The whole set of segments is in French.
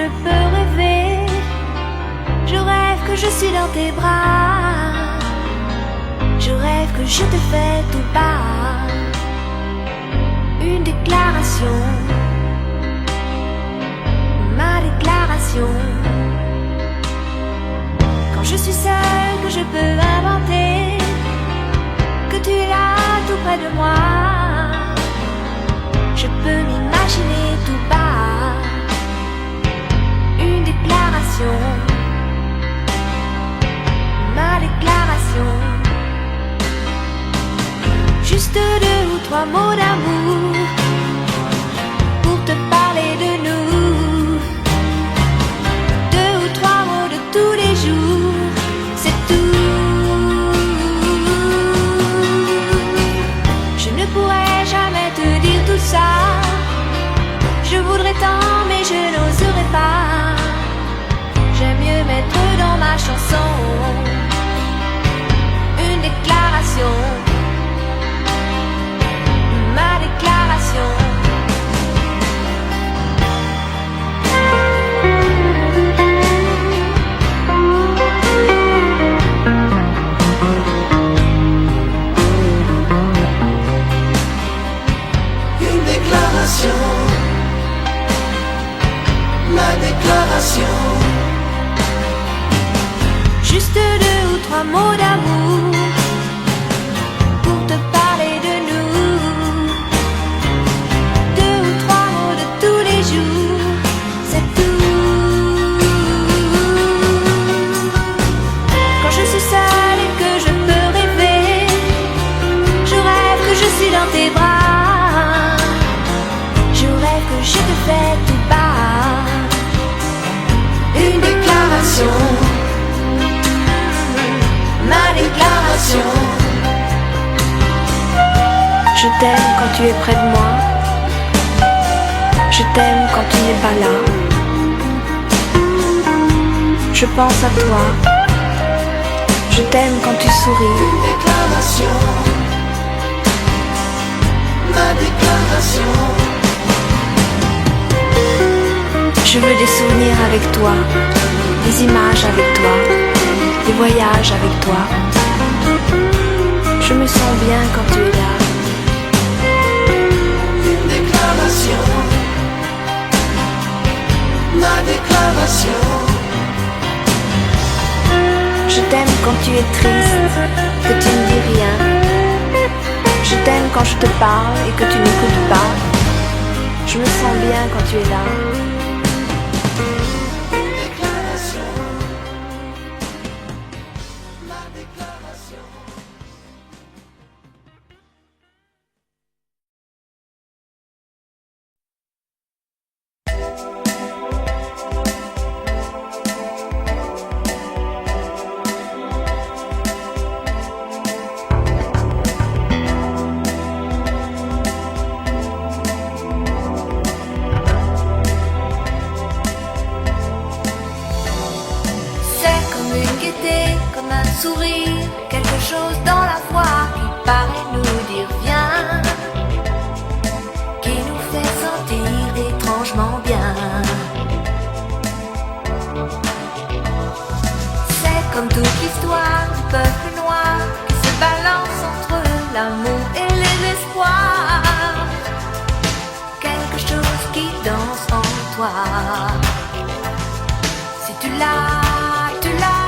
je peux rêver. Je rêve que je suis dans tes bras. Je rêve que je te fais tout bas une déclaration, ma déclaration. Quand je suis seule, que je peux inventer que tu es là tout près de moi. Je peux m'imaginer tout bas une déclaration, ma déclaration. Juste 2 ou 3 mots d'amour pour te parler de nous. 2 ou 3 mots de tous les jours, c'est tout. Je ne pourrais jamais te dire tout ça. Je voudrais tant mais je n'oserais pas. J'aime mieux mettre dans ma chanson une déclaration, ma déclaration. Une déclaration, ma déclaration. Juste 2 ou 3 mots d'amour pour te parler de nous. 2 ou 3 mots de tous les jours, c'est tout. Quand je suis seule et que je peux rêver, je rêve que je suis dans tes bras. Je rêve que je te fais tout bas une déclaration, ma déclaration. Je t'aime quand tu es près de moi. Je t'aime quand tu n'es pas là. Je pense à toi. Je t'aime quand tu souris. Une déclaration, ma déclaration. Je veux des souvenirs avec toi, des images avec toi, des voyages avec toi. Je me sens bien quand tu es là. Une déclaration, ma déclaration. Je t'aime quand tu es triste, que tu ne dis rien. Je t'aime quand je te parle et que tu n'écoutes pas. Je me sens bien quand tu es là. Comme un sourire, quelque chose dans la voix qui paraît nous dire viens, qui nous fait sentir étrangement bien. C'est comme toute l'histoire du peuple noir qui se balance entre l'amour et les espoirs. Quelque chose qui danse en toi. Si tu l'as, tu l'as.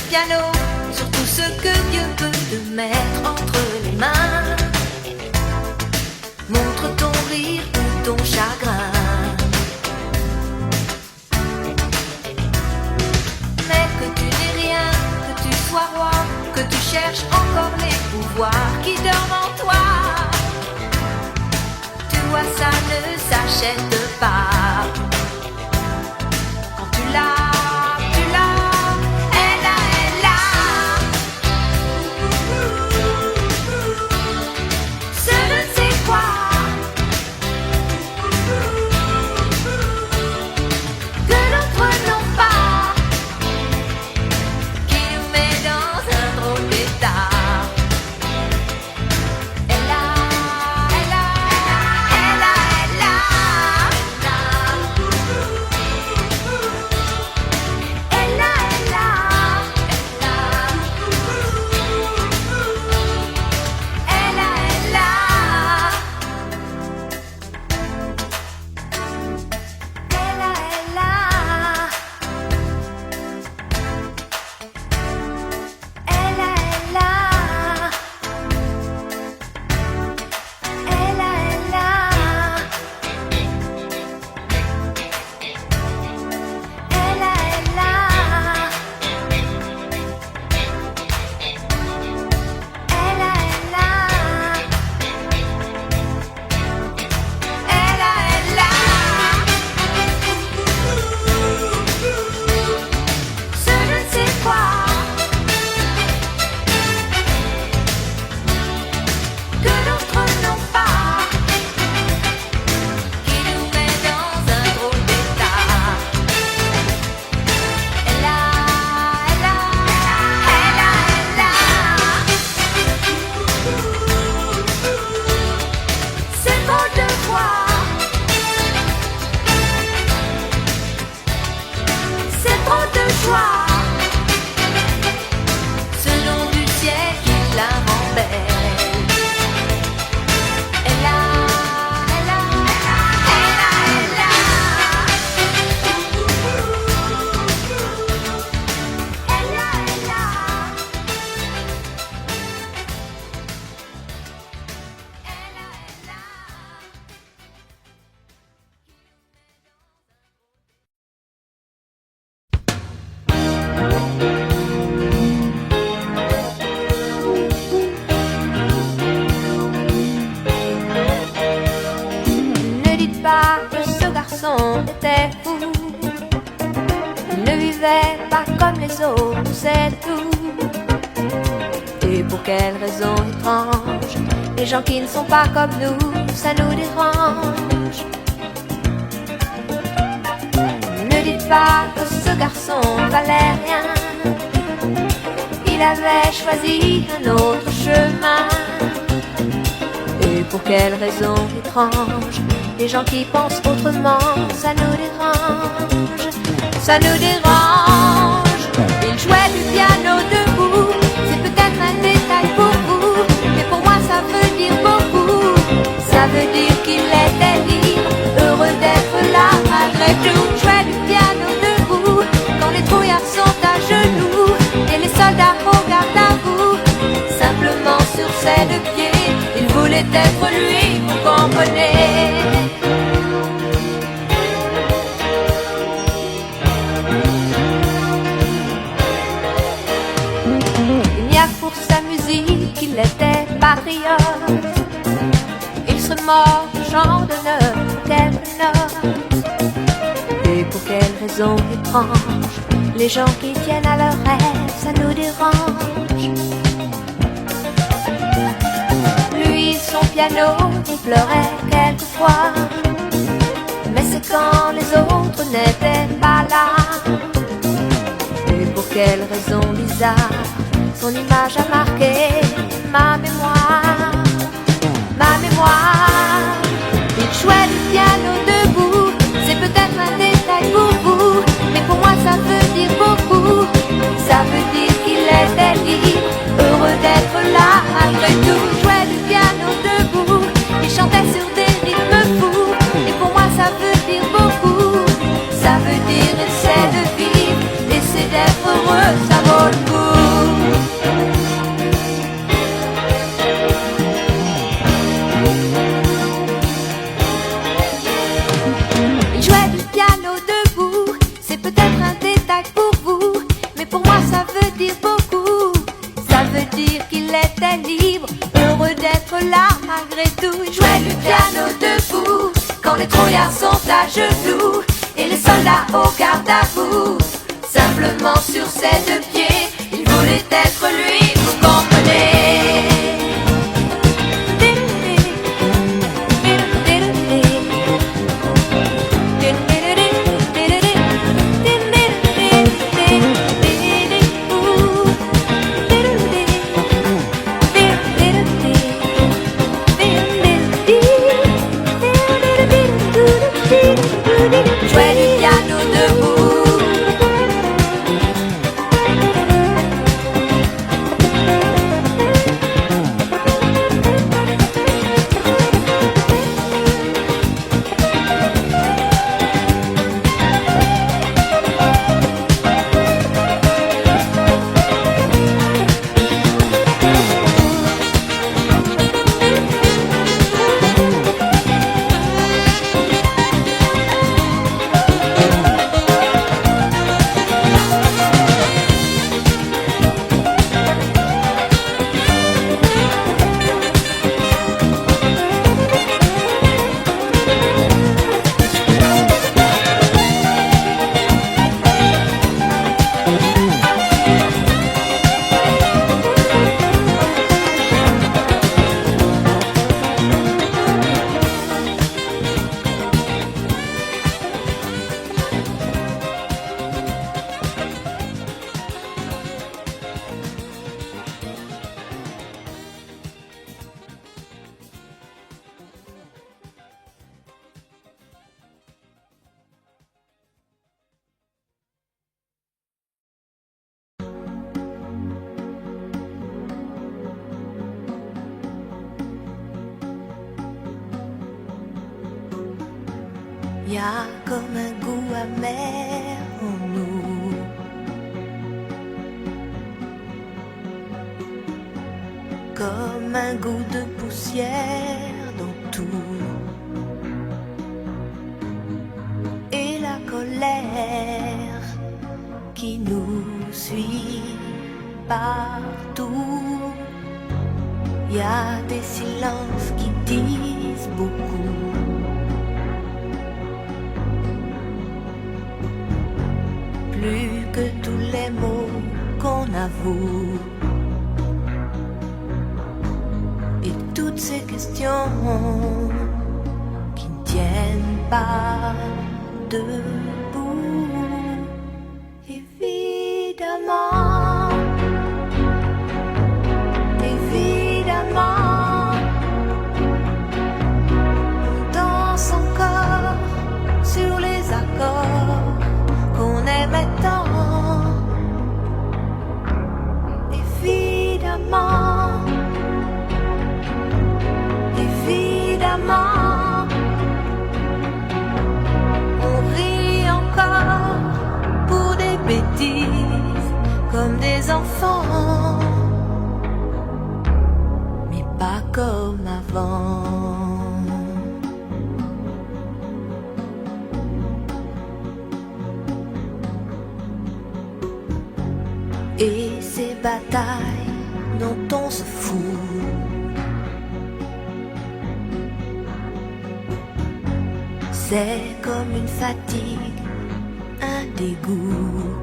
piano sur tout ce que Dieu peut te mettre entre les mains. Montre ton rire ou ton chagrin. Mais que tu n'es rien, que tu sois roi, que tu cherches encore les pouvoirs qui dorment en toi. Tu vois, ça ne s'achète pas. Quand tu l'as, elle a. Ce ne sais quoi. Que d'autres n'ont pas. Qui nous met dans un drôle d'état. Elle a. Ce nom du ciel qui la rend belle. Elle a. Ne dites pas que ce garçon était fou. Il ne vivait pas comme les autres, c'est tout. Et pour quelle raison étrange, les gens qui ne sont pas comme nous, ça nous dérange. Ne dites pas que ce garçon valait rien. Il avait choisi un autre chemin. Et pour quelle raison étrange, les gens qui pensent autrement, ça nous dérange. Ça nous dérange. Il jouait du piano debout. C'est peut-être un détail pour vous, mais pour moi ça veut dire beaucoup. Ça veut dire qu'il était libre, heureux d'être là malgré tout. Jouait du piano debout, quand les trouillards sont à genoux et les soldats au garde à vous. Simplement sur ses deux pieds, il voulait être lui, vous comprenez. Il n'y a pour sa musique qu'il était patriote. Il serait mort de chant d'honneur pour quelques notes. Et pour quelle raison étrange, les gens qui tiennent à leurs rêves, ça nous dérange. Lui, son piano, il pleurait quelquefois. Mais c'est quand les autres n'étaient pas là. Et pour quelle raison bizarre, son image a marqué ma mémoire. Ma mémoire. Il jouait du piano debout. C'est peut-être un détail pour vous, mais pour moi ça veut dire beaucoup. Ça veut dire qu'il était libre, heureux d'être là malgré tout. Jouait du piano debout. Il chantait sur des rythmes fous. Et pour moi ça veut dire beaucoup. Ça veut dire essaie de vivre, essaie d'être heureux, ça vaut le coup. dire beaucoup. Ça veut dire qu'il était libre, heureux d'être là malgré tout. Il jouait du piano debout quand les trouillards sont à genoux et les soldats au garde à vous. Simplement sur ses deux pieds, il voulait être lui, vous comprenez. Jouait du piano debout. Y a comme un goût amer en nous, comme un goût de poussière dans tout, et la colère qui nous suit partout. Y a des silences qui disent beaucoup. Plus que tous les mots qu'on avoue. Et toutes ces questions qui ne tiennent pas debout. Évidemment, évidemment, on danse encore sur les accords qu'on aimait tant. Évidemment, évidemment, on rit encore pour des bêtises comme des enfants, mais pas comme avant. Et ces batailles dont on se fout, c'est comme une fatigue, un dégoût.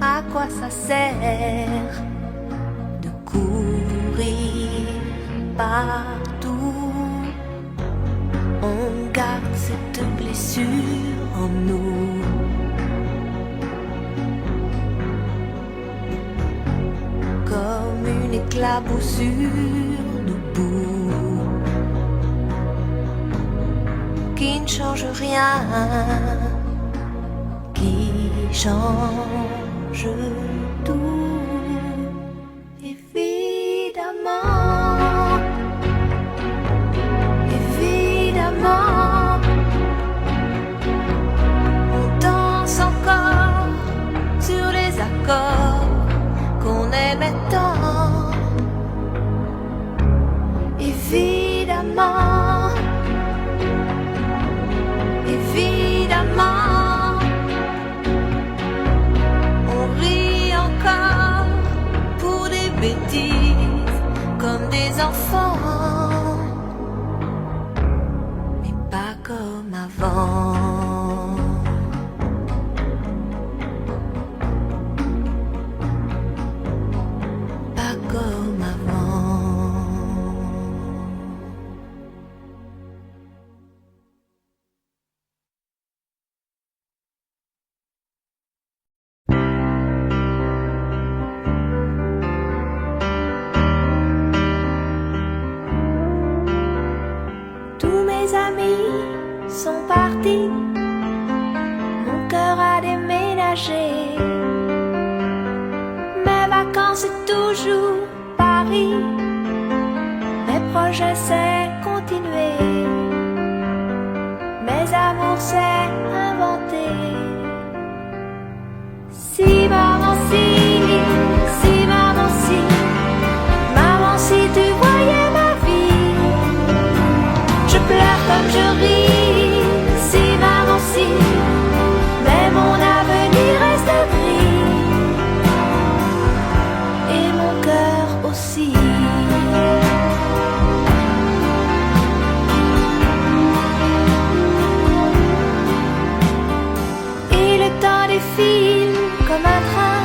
À quoi ça sert de courir partout? On garde cette blessure en nous. Comme une éclaboussure debout qui ne change rien, qui change tout. Évidemment, évidemment, on danse encore sur les accords qu'on aimait tant. Évidemment, évidemment, voyager. Mes vacances c'est toujours Paris, mes projets c'est continuer, mes amours c'est inventer. Si maman si, si maman si, maman si tu voyais ma vie, je pleure comme je ris. Si maman si, mais mon avenir reste gris, et mon cœur aussi. Et le temps défile comme un train,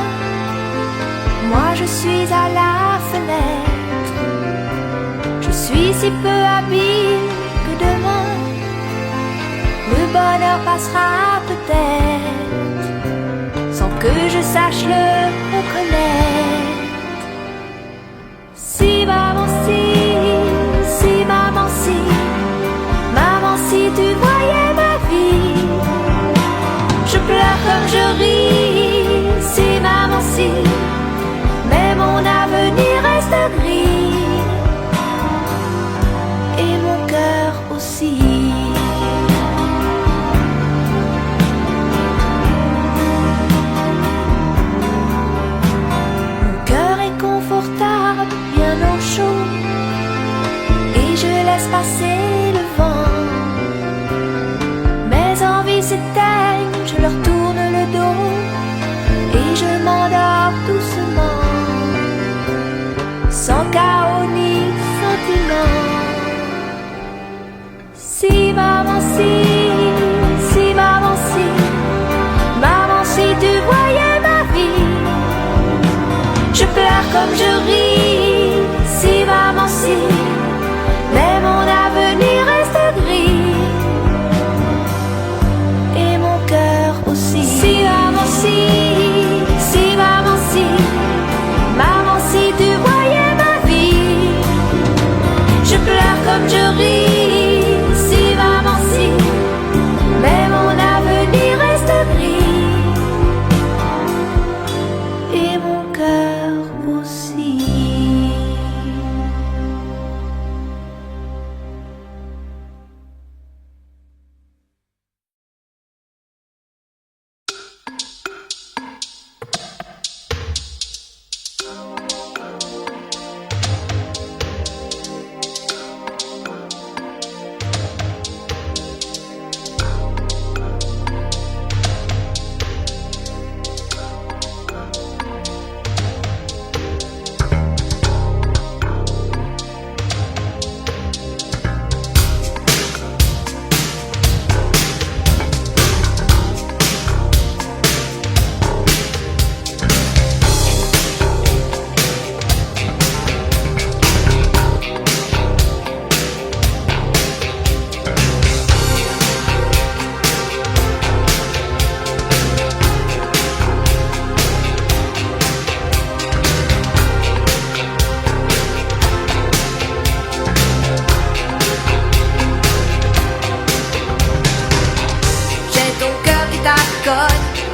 moi je suis à la fenêtre, je suis si peu habile que demain le bonheur passera peut-être sans que je sache le reconnaître. Si maman si, si maman si, maman si tu voyais ma vie, je pleure comme je ris. Si maman si, mais mon avenir reste gris, et mon cœur aussi. Bien au chaud, et je laisse passer le vent. Mes envies s'éteignent, je leur tourne le dos, et je m'endors doucement, sans chaos ni sentiment. Si maman si, si maman si, maman si tu voyais ma vie, je pleure comme je ris. Si maman si, mais mon avenir reste gris, et mon cœur aussi. Si maman si, si maman si, maman si tu voyais ma vie, je pleure comme je ris. Si maman si, mais mon avenir reste gris, et mon cœur aussi.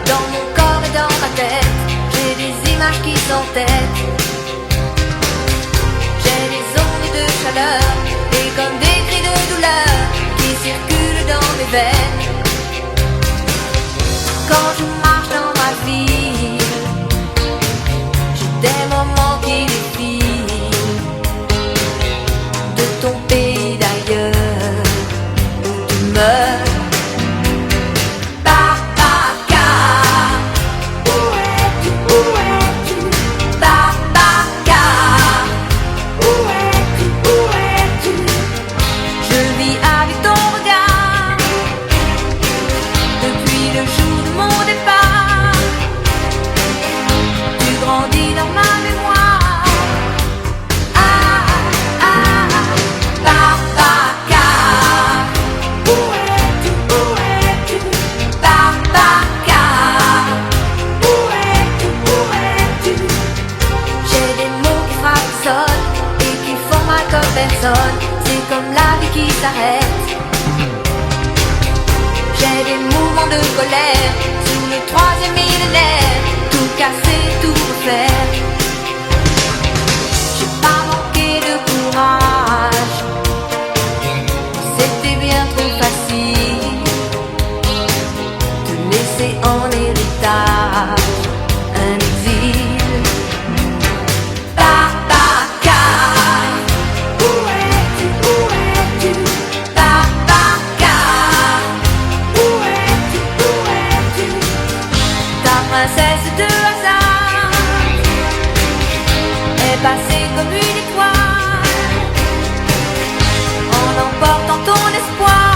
Dans mon corps et dans ma tête, j'ai des images qui s'entêtent. J'ai des ondes de chaleur et comme des cris de douleur qui circulent dans mes veines. Quand je marche dans ma ville, j'ai des moments qui défilent de ton pays d'ailleurs où tu meurs. princesse de hasard est passée comme une étoile en emportant ton espoir.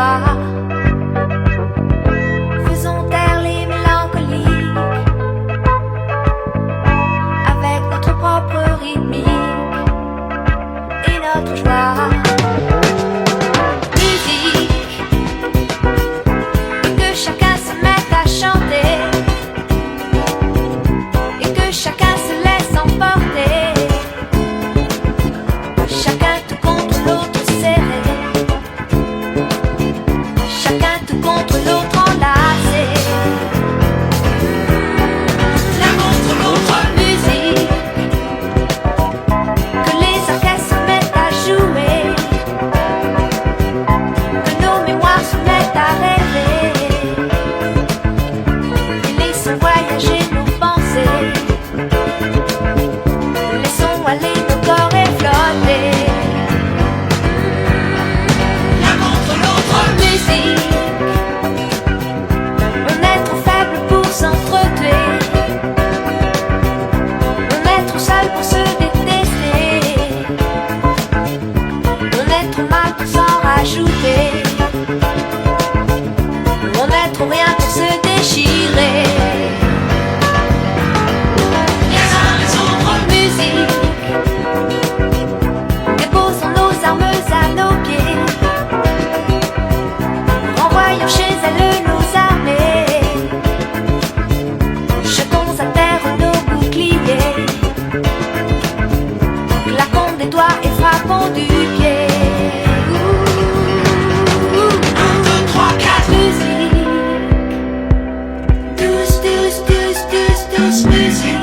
joie. Faisons taire les mélancolies avec notre propre rythmique et notre joie. Musique, et que chacun se mette à chanter, et que chacun se laisse emporter. Chacun tout contre l'autre serré, chacun tout contre l'autre enlacé. L'un contre l'autre, musique, que les orchestres se mettent à jouer, que nos mémoires se mettent à rêver, et laissons voyager nos pensées, laissons aller nos corps et flotter. L'un contre l'autre, musique, on est trop faible pour s'entretuer, on est trop seul pour se détester, on est trop mal pour s'en rajouter, on est trop rien pour se déchirer. Les uns les autres, musique, déposons nos armes à nos pieds, renvoyons chez elles nos armées, jetons à terre nos boucliers, claquons des doigts et frappons du pied. 1, 2, 3, 4, musique, tous, tous, tous, tous, tous, musique.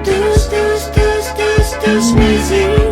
Tous, tous, tous, tous, tous, musique.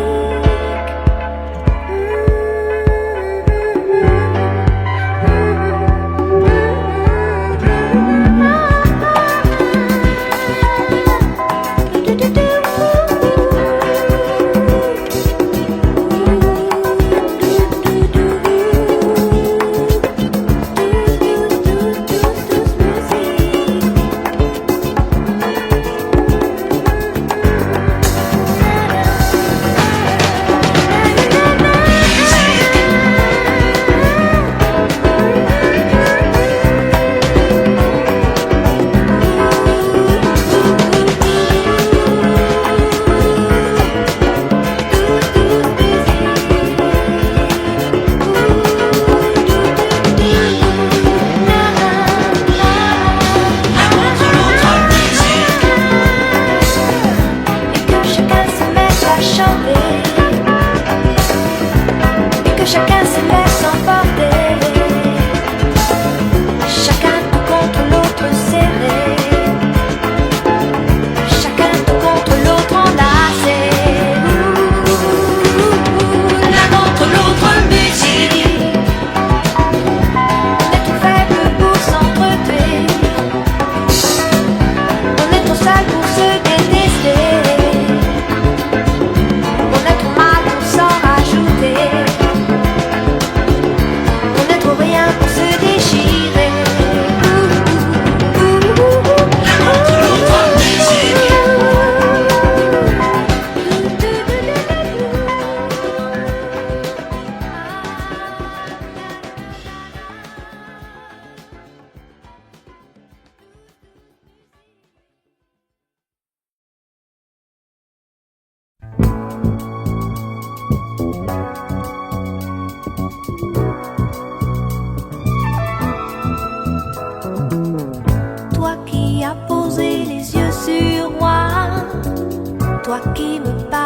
Et que chacun se laisse emporter, chacun tout contre l'autre serré, chacun tout contre l'autre enlacé. L'un contre l'autre, musique, on est trop faible pour s'entretuer, on est trop seul pour se détester, on est trop mal pour s'en rajouter, on est trop rien pour se déchirer. L'un contre l'autre, musique. Toi qui as posé les yeux sur moi, toi qui me parles